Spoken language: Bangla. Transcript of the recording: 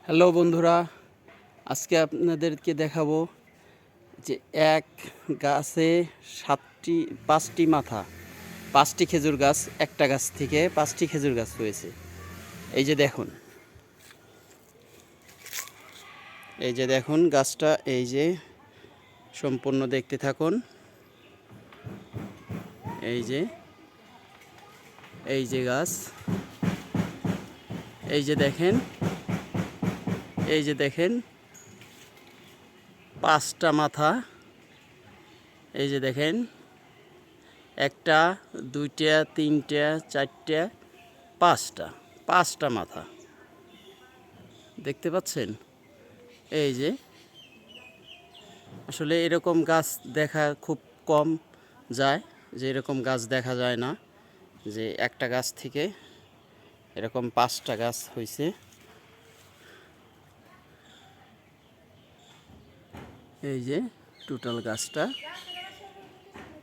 হ্যালো বন্ধুরা, আজকে আপনাদেরকে দেখাবো যে এক গাছে পাঁচটি মাথা, পাঁচটি খেজুর গাছ, একটা গাছ থেকে পাঁচটি খেজুর গাছ হয়েছে। এই যে দেখুন, গাছটা, এই যে সম্পূর্ণ দেখতে থাকুন। এই যে গাছ, এই যে দেখেন পাঁচটা মাথা। এই যে দেখেন, একটা, দুইটা, তিনটা, চারটা, পাঁচটা মাথা দেখতে পাচ্ছেন। এই যে আসলে এরকম গাছ দেখা খুব কম যায়, যে এরকম গাছ দেখা যায় না, যে একটা গাছ থেকে এরকম পাঁচটা গাছ হয়েছে। এই যে টোটাল গাছটা।